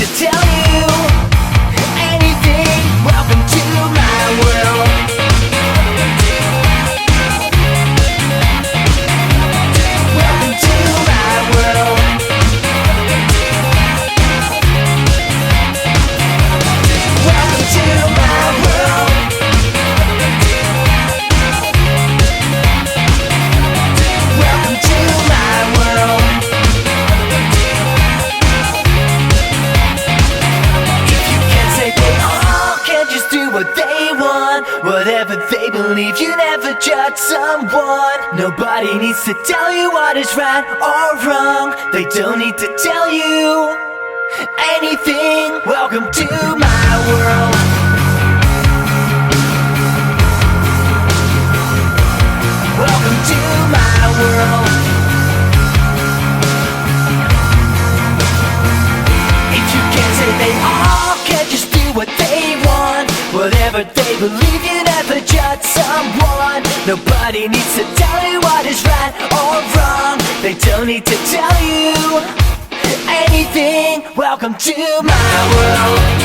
to tell you anything. Welcome to my world. Welcome to my world. Welcome to my world. Welcome to my world. If you can't say they all can't just do what they want, whatever they believe, you never judge someone. Nobody needs to tell you what is right or wrong. They don't need to tell you anything. Welcome to my world. Welcome to my world. If you can't say they all can't just do what they want, whatever they believe, you never judge someone. Nobody needs to tell you what is right or wrong. They don't need to tell you anything. Welcome to my world.